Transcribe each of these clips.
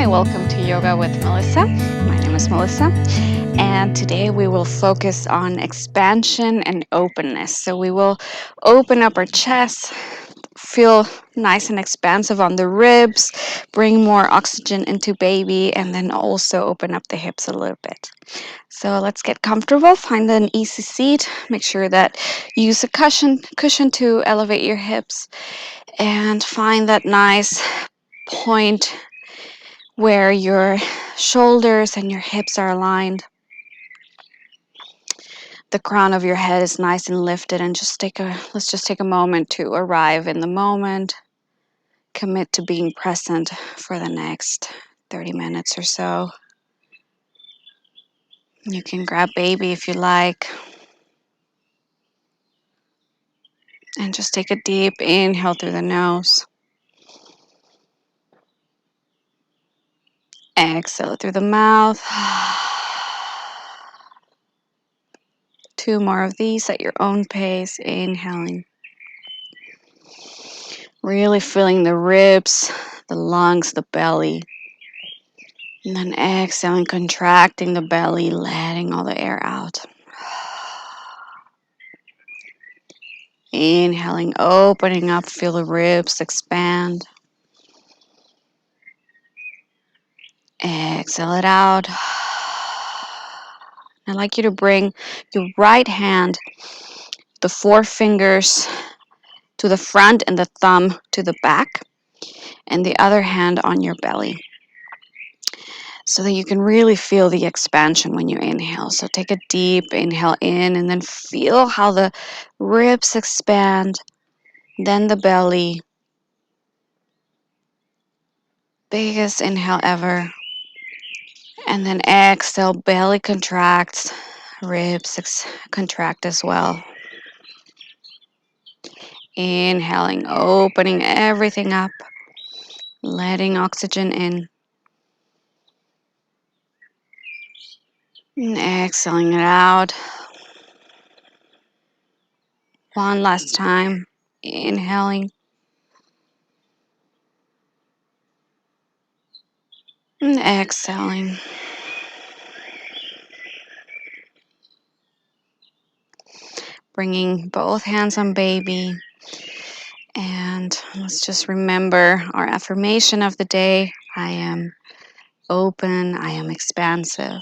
Hi, welcome to Yoga with Melissa. My name is Melissa, and today we will focus on expansion and openness. So we will open up our chest, feel nice and expansive on the ribs, bring more oxygen into baby, and then also open up the hips a little bit. So let's get comfortable, find an easy seat, make sure that you use a cushion to elevate your hips, and find that nice point where your shoulders and your hips are aligned. The crown of your head is nice and lifted, and let's just take a moment to arrive in the moment. Commit to being present for the next 30 minutes or so. You can grab baby if you like. And just take a deep inhale through the nose. Exhale through the mouth. 2 more of these at your own pace. Inhaling. Really feeling the ribs, the lungs, the belly. And then exhaling, contracting the belly, letting all the air out. Inhaling, opening up, feel the ribs expand. Exhale it out. I'd like you to bring your right hand, the 4 fingers to the front and the thumb to the back, and the other hand on your belly, so that you can really feel the expansion when you inhale. So take a deep inhale in, and then feel how the ribs expand, then the belly. Biggest inhale ever. And then exhale, belly contracts, ribs contract as well. Inhaling, opening everything up, letting oxygen in. And exhaling it out. One last time. Inhaling. And exhaling. Bringing both hands on baby. And let's just remember our affirmation of the day. I am open. I am expansive.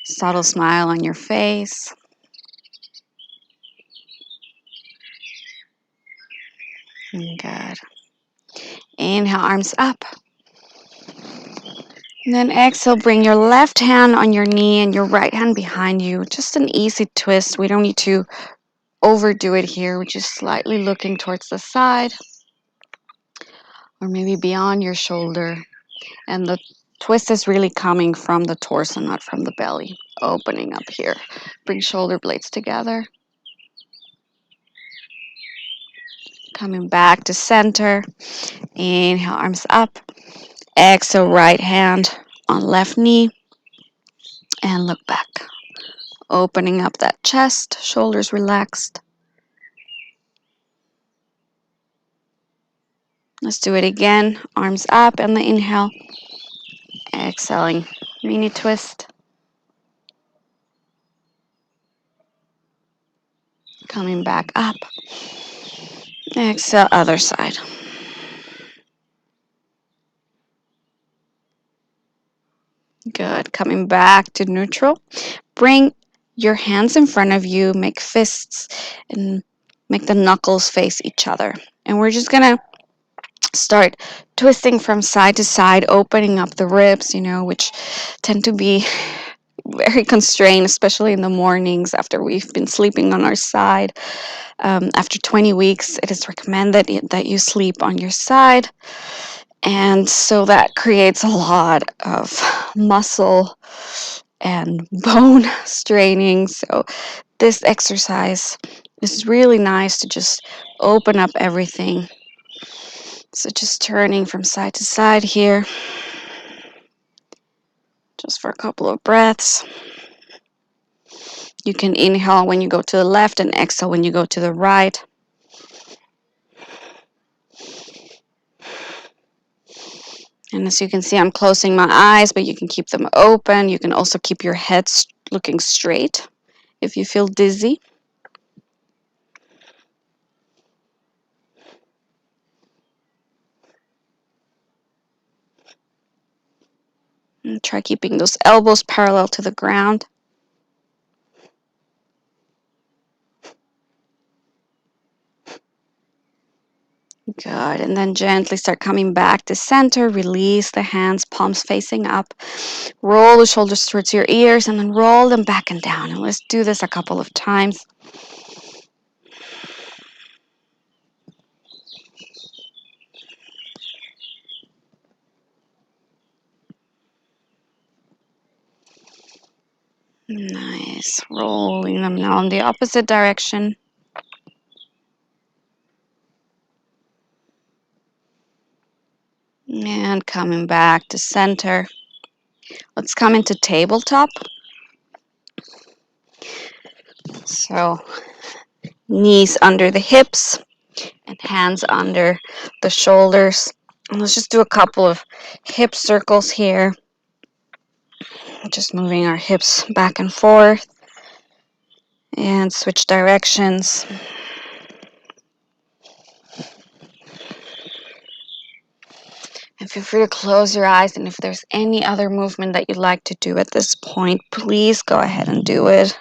Subtle smile on your face. Good. Inhale, arms up. And then exhale, bring your left hand on your knee and your right hand behind you. Just an easy twist. We don't need to overdo it here. We're just slightly looking towards the side or maybe beyond your shoulder. And the twist is really coming from the torso, not from the belly. Opening up here. Bring shoulder blades together. Coming back to center. Inhale, arms up. Exhale, right hand on left knee. And look back. Opening up that chest, shoulders relaxed. Let's do it again. Arms up and the inhale. Exhaling, mini twist. Coming back up. Exhale, other side. Good. Coming back to neutral. Bring your hands in front of you. Make fists and make the knuckles face each other. And we're just going to start twisting from side to side, opening up the ribs, which tend to be very constrained, especially in the mornings after we've been sleeping on our side. After 20 weeks, it is recommended that you sleep on your side. And so that creates a lot of muscle and bone straining. So this exercise is really nice to just open up everything. So just turning from side to side here, just for a couple of breaths. You can inhale when you go to the left and exhale when you go to the right. And as you can see, I'm closing my eyes, but you can keep them open. You can also keep your head looking straight if you feel dizzy. And try keeping those elbows parallel to the ground. Good. And then gently start coming back to center. Release the hands, palms facing up. Roll the shoulders towards your ears and then roll them back and down. And let's do this a couple of times. Nice. Rolling them now in the opposite direction. And coming back to center. Let's come into tabletop. So knees under the hips and hands under the shoulders. And let's just do a couple of hip circles here. Just moving our hips back and forth. And switch directions. And feel free to close your eyes. And if there's any other movement that you'd like to do at this point, please go ahead and do it.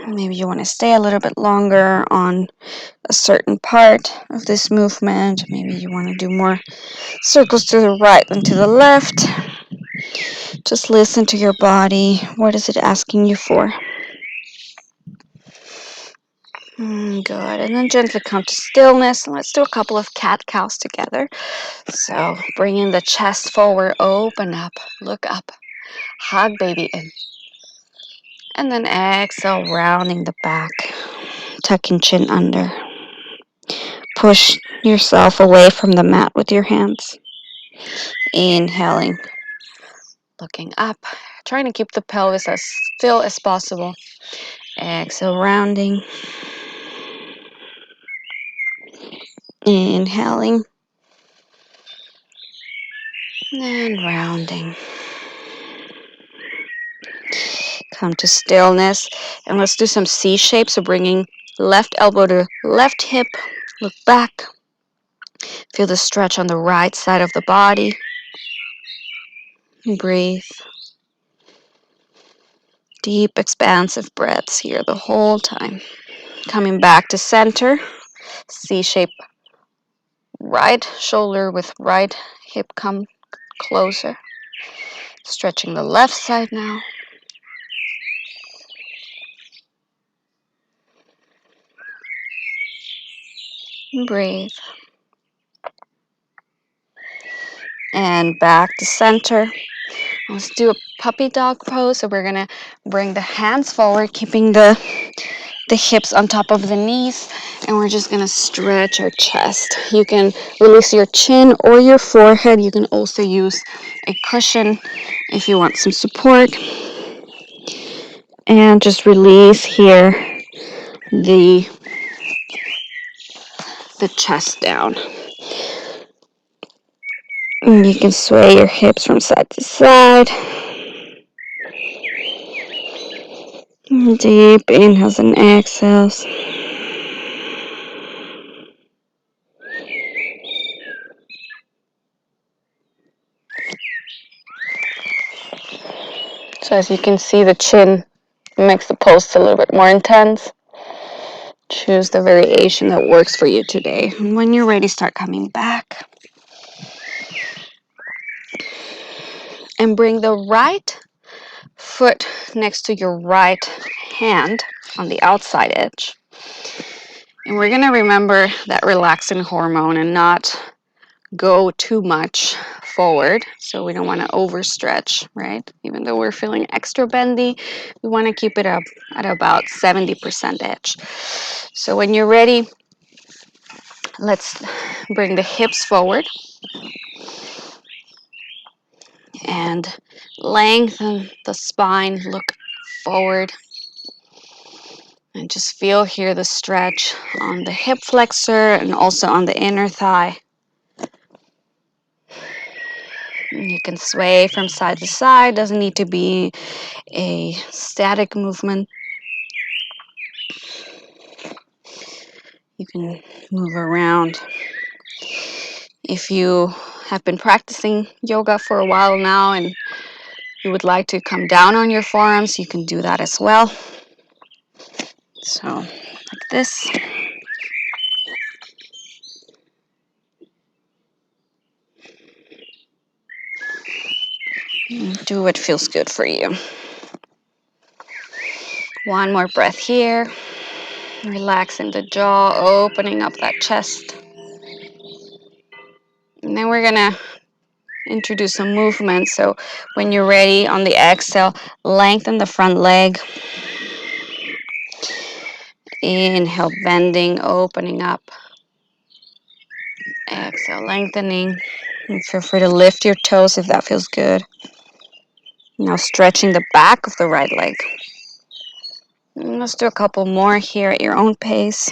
Maybe you want to stay a little bit longer on a certain part of this movement. Maybe you want to do more circles to the right than to the left. Just listen to your body. What is it asking you for? Good. And then gently come to stillness. And let's do a couple of cat-cows together. So bringing the chest forward, open up, look up, hug baby in. And then exhale, rounding the back, tucking chin under. Push yourself away from the mat with your hands. Inhaling, looking up, trying to keep the pelvis as still as possible. Exhale, rounding. Inhaling. And rounding. Come to stillness. And let's do some C shape. So bringing left elbow to left hip. Look back. Feel the stretch on the right side of the body. Breathe. Deep, expansive breaths here the whole time. Coming back to center. C shape. Right shoulder with right hip come closer. Stretching the left side now. Breathe. And back to center. Let's do a puppy dog pose. So we're going to bring the hands forward, keeping the hips on top of the knees. And we're just going to stretch our chest. You can release your chin or your forehead. You can also use a cushion if you want some support. And just release here the chest down. And you can sway your hips from side to side. Deep inhales and exhales. So as you can see, the chin makes the pose a little bit more intense. Choose the variation that works for you today. And when you're ready, start coming back. And bring the right foot next to your right hand on the outside edge. And we're going to remember that relaxing hormone and not go too much forward. So we don't want to overstretch, right? Even though we're feeling extra bendy, we want to keep it up at about 70% edge. So when you're ready, let's bring the hips forward and lengthen the spine, look forward. And just feel here the stretch on the hip flexor and also on the inner thigh. You can sway from side to side. Doesn't need to be a static movement. You can move around. If you have been practicing yoga for a while now and you would like to come down on your forearms, you can do that as well. So, like this. Do what feels good for you. One more breath here. Relaxing the jaw, opening up that chest. And then we're gonna introduce some movement. So when you're ready on the exhale, lengthen the front leg. Inhale, bending, opening up. Exhale, lengthening. And feel free to lift your toes if that feels good. Now stretching the back of the right leg. And let's do a couple more here at your own pace.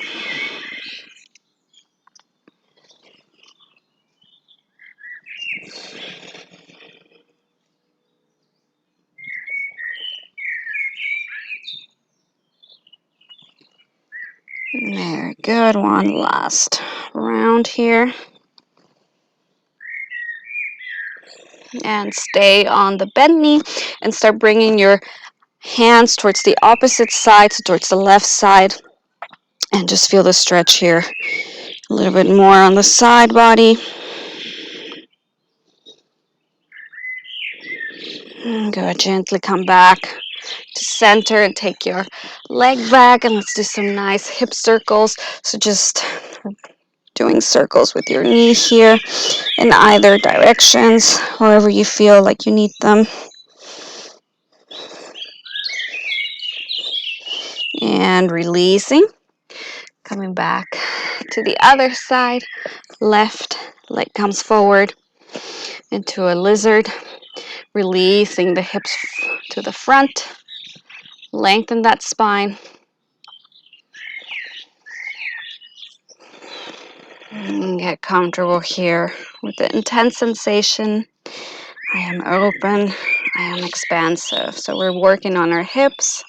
Very good. One last round here. And stay on the bent knee and start bringing your hands towards the opposite side, so towards the left side. And just feel the stretch here. A little bit more on the side body. Good. Gently come back to center and take your leg back. And let's do some nice hip circles. So just doing circles with your knee here in either directions, however you feel like you need them. And releasing. Coming back to the other side. Left leg comes forward into a lizard. Releasing the hips to the front. Lengthen that spine. And get comfortable here with the intense sensation. I am open. I am expansive. So we're working on our hips.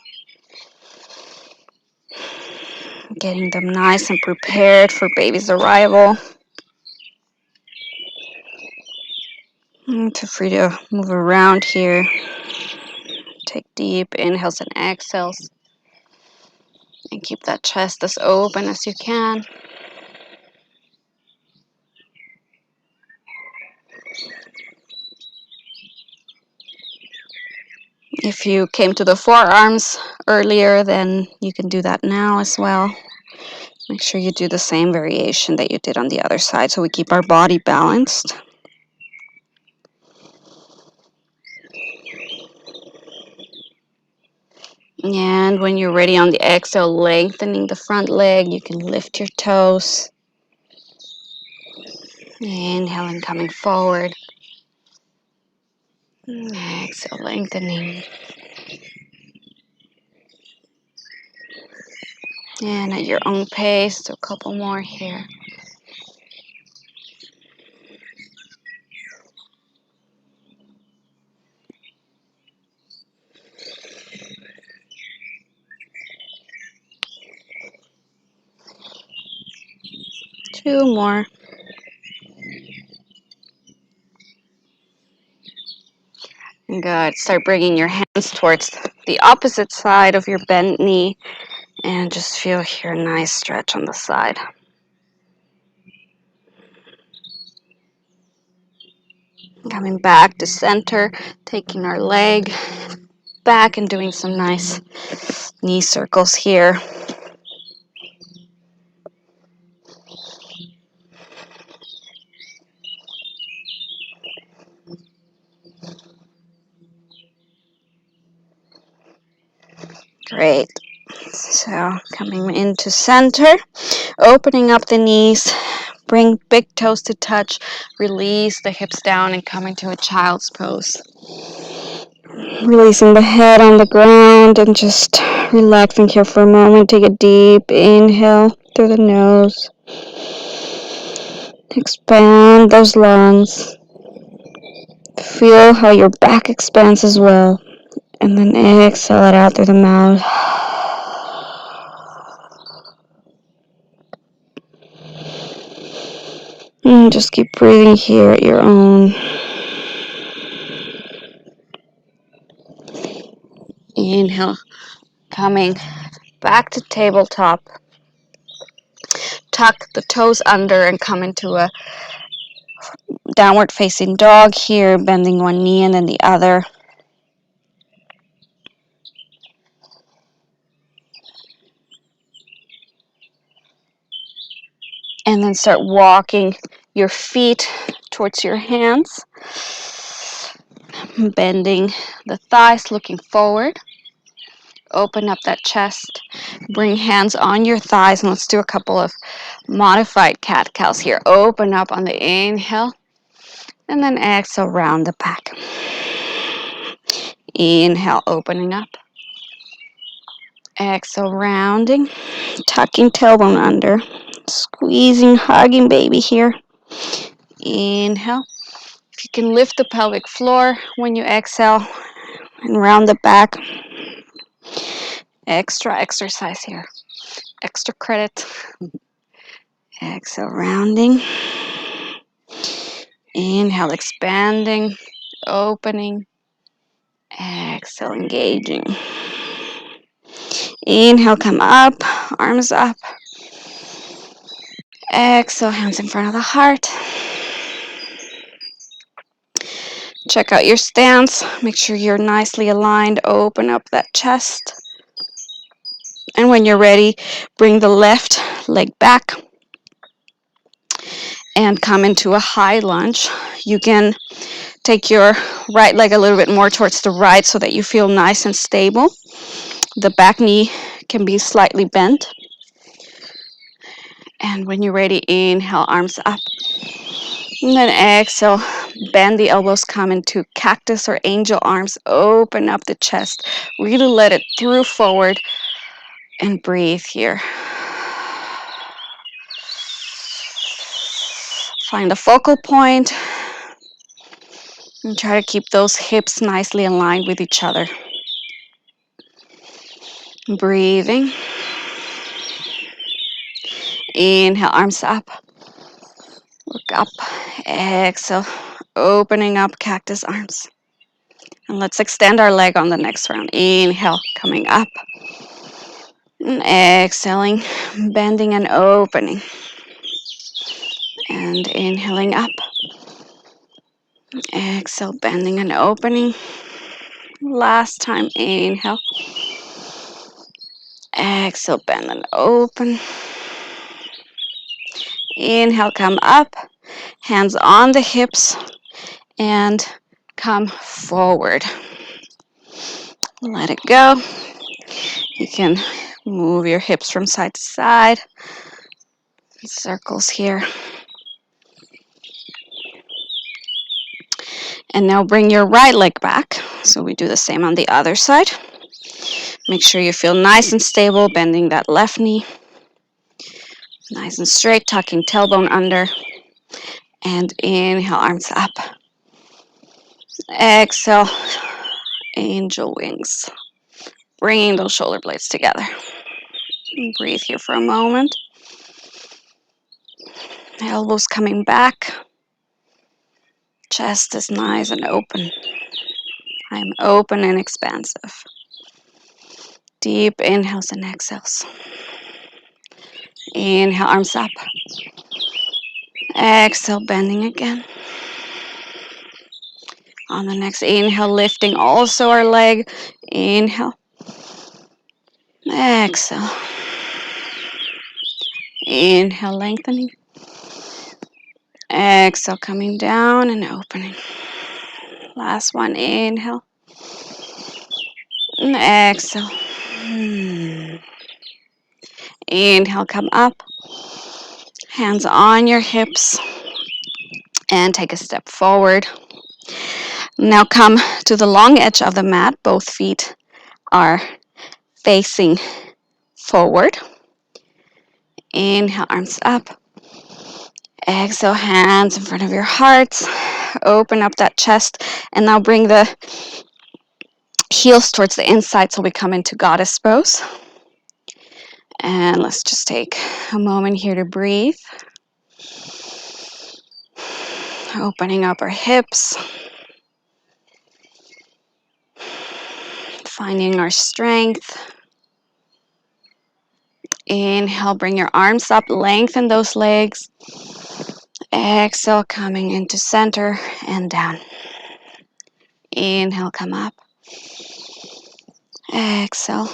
Getting them nice and prepared for baby's arrival. Feel free to move around here. Take deep inhales and exhales. And keep that chest as open as you can. If you came to the forearms earlier, then you can do that now as well. Make sure you do the same variation that you did on the other side so we keep our body balanced. And when you're ready on the exhale, lengthening the front leg, you can lift your toes. Inhaling, coming forward. Exhale, lengthening. And at your own pace, do a couple more here. Two more. Good. Start bringing your hands towards the opposite side of your bent knee. And just feel here a nice stretch on the side. Coming back to center, taking our leg back and doing some nice knee circles here. Great. So coming into center, opening up the knees, bring big toes to touch, release the hips down and coming to a child's pose. Releasing the head on the ground and just relaxing here for a moment. Take a deep inhale through the nose. Expand those lungs. Feel how your back expands as well. And then exhale it out through the mouth. And just keep breathing here at your own. Inhale, coming back to tabletop. Tuck the toes under and come into a downward facing dog here, bending one knee and then the other. And then start walking your feet towards your hands, bending the thighs, looking forward. Open up that chest, bring hands on your thighs, and let's do a couple of modified cat-cows here. Open up on the inhale, and then exhale, round the back. Inhale, opening up. Exhale, rounding, tucking tailbone under, squeezing, hugging baby here. Inhale. If you can lift the pelvic floor when you exhale and round the back. Extra exercise here. Extra credit. Exhale, rounding. Inhale, expanding, opening. Exhale, engaging. Inhale, come up, arms up. Exhale, hands in front of the heart. Check out your stance. Make sure you're nicely aligned. Open up that chest. And when you're ready, bring the left leg back and come into a high lunge. You can take your right leg a little bit more towards the right so that you feel nice and stable. The back knee can be slightly bent. And when you're ready, inhale, arms up. And then exhale, bend the elbows, come into cactus or angel arms. Open up the chest. Really let it through forward and breathe here. Find a focal point and try to keep those hips nicely aligned with each other. Breathing. Inhale, arms up. Look up. Exhale, opening up cactus arms. And let's extend our leg on the next round. Inhale, coming up. And exhaling, bending and opening. And inhaling up. Exhale, bending and opening. Last time, inhale. Exhale, bend and open. Inhale, come up. Hands on the hips. And come forward. Let it go. You can move your hips from side to side. Circles here. And now bring your right leg back. So we do the same on the other side. Make sure you feel nice and stable, bending that left knee. Nice and straight, tucking tailbone under. And inhale, arms up. Exhale, angel wings. Bringing those shoulder blades together. Breathe here for a moment. Elbows coming back. Chest is nice and open. I'm open and expansive. Deep inhales and exhales. Inhale, arms up. Exhale, bending again. On the next inhale, lifting also our leg. Inhale. Exhale. Inhale, lengthening. Exhale, coming down and opening. Last one, inhale. And exhale. Inhale, come up. Hands on your hips. And take a step forward. Now come to the long edge of the mat. Both feet are facing forward. Inhale, arms up. Exhale, hands in front of your heart. Open up that chest, and now bring the heels towards the inside so we come into goddess pose. And let's just take a moment here to breathe. Opening up our hips. Finding our strength. Inhale, bring your arms up, lengthen those legs. Exhale, coming into center and down. Inhale, come up. Exhale.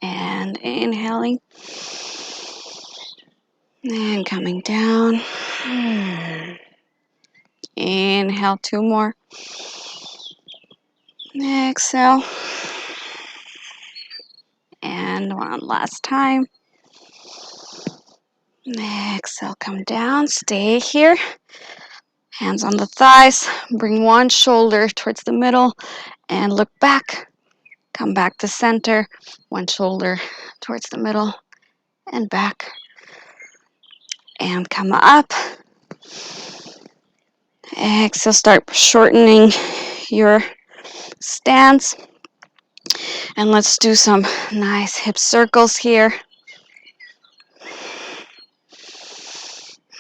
And inhaling. And coming down. Inhale, 2 more. Exhale. And 1 last time. Exhale, come down. Stay here. Hands on the thighs. Bring one shoulder towards the middle and look back. Come back to center. One shoulder towards the middle and back. And come up. Exhale, start shortening your stance. And let's do some nice hip circles here.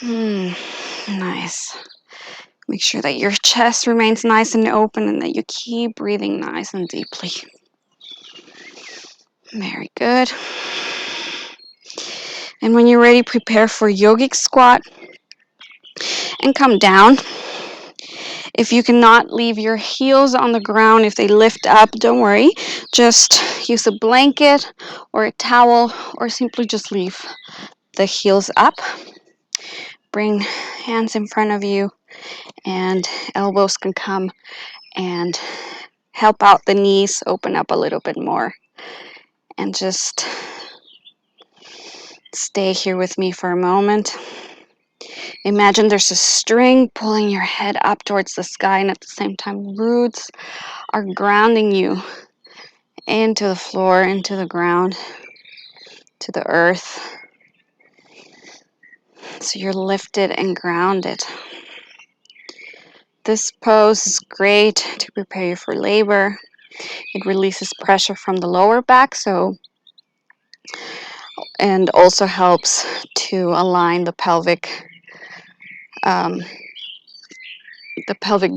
Nice. Make sure that your chest remains nice and open and that you keep breathing nice and deeply. Very good. And when you're ready, prepare for yogic squat and come down. If you cannot leave your heels on the ground, if they lift up, don't worry. Just use a blanket or a towel or simply just leave the heels up. Bring hands in front of you and elbows can come and help out the knees, open up a little bit more. And just stay here with me for a moment. Imagine there's a string pulling your head up towards the sky, and at the same time, roots are grounding you into the floor, into the ground, to the earth. So you're lifted and grounded. This pose is great to prepare you for labor. It releases pressure from the lower back, and also helps to align the pelvic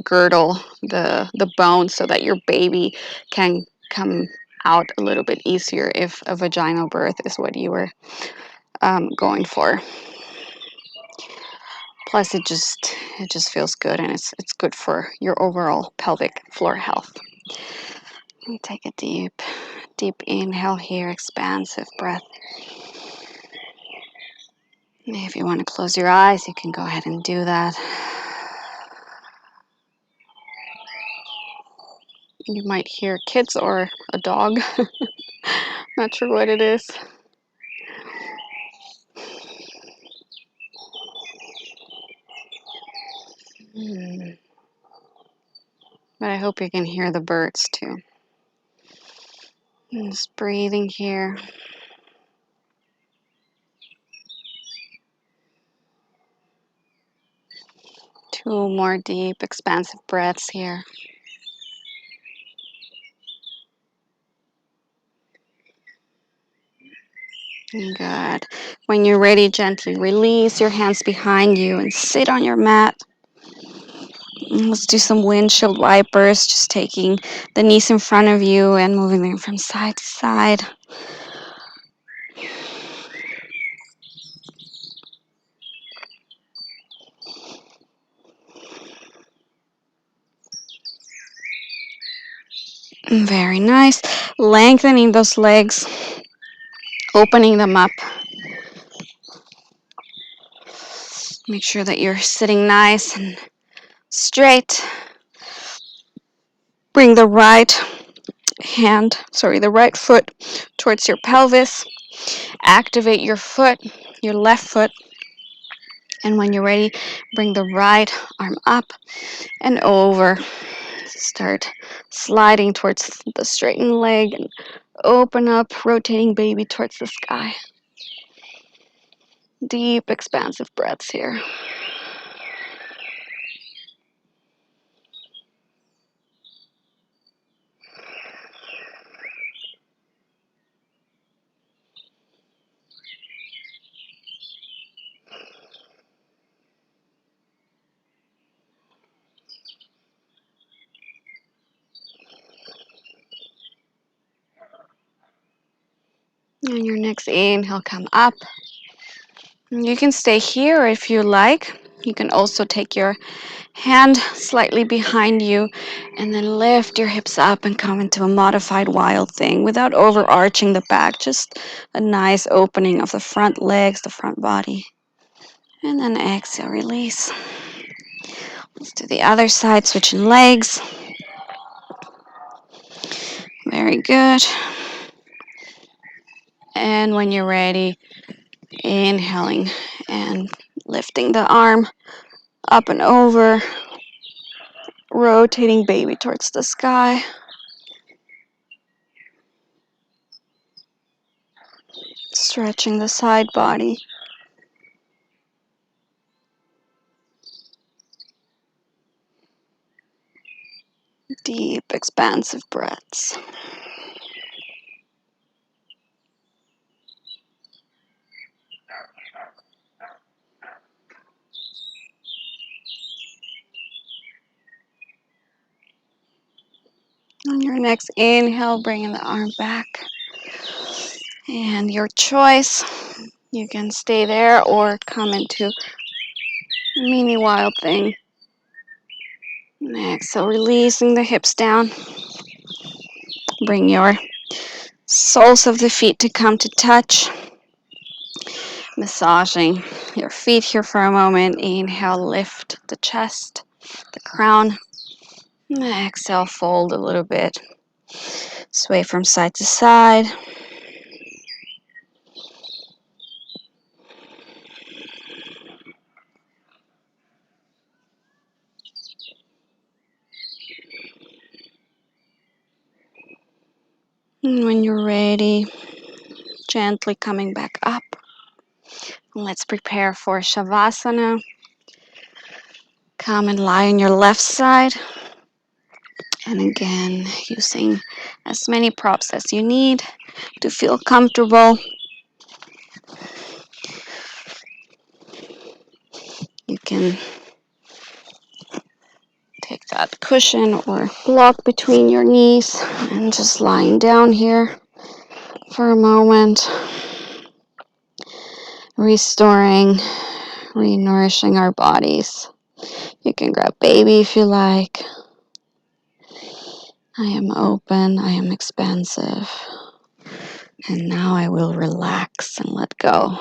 girdle, the bone, so that your baby can come out a little bit easier if a vaginal birth is what you were going for. Plus, it just feels good, and it's good for your overall pelvic floor health. Let me take a deep inhale here, expansive breath. If you want to close your eyes, you can go ahead and do that. You might hear kids or a dog. Not sure what it is. But I hope you can hear the birds too. And just breathing here. Two more deep, expansive breaths here. Good. When you're ready, gently release your hands behind you and sit on your mat. And let's do some windshield wipers, just taking the knees in front of you and moving them from side to side. Very nice. Lengthening those legs, opening them up. Make sure that you're sitting nice and straight. Bring the right foot towards your pelvis. Activate your left foot. And when you're ready, bring the right arm up and over. Start sliding towards the straightened leg and open up, rotating baby towards the sky. Deep, expansive breaths here. On your next inhale, come up. You can stay here if you like. You can also take your hand slightly behind you and then lift your hips up and come into a modified wild thing without overarching the back. Just a nice opening of the front legs, the front body. And then exhale, release. Let's do the other side, switching legs. Very good. And when you're ready, inhaling and lifting the arm up and over, rotating baby towards the sky. Stretching the side body. Deep, expansive breaths. On your next inhale, bringing the arm back. And your choice, you can stay there or come into a mini wild thing. And exhale, releasing the hips down. Bring your soles of the feet to come to touch. Massaging your feet here for a moment. Inhale, lift the chest, the crown. And exhale, fold a little bit. Sway from side to side. And when you're ready, gently coming back up. Let's prepare for Shavasana. Come and lie on your left side. And again, using as many props as you need to feel comfortable. You can take that cushion or block between your knees and just lying down here for a moment. Restoring, re-nourishing our bodies. You can grab baby if you like. I am open, I am expansive. And now I will relax and let go.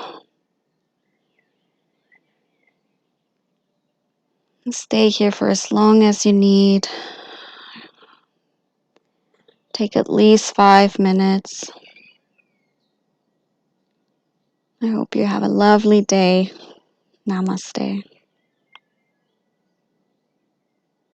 Stay here for as long as you need. Take at least 5 minutes. I hope you have a lovely day. Namaste.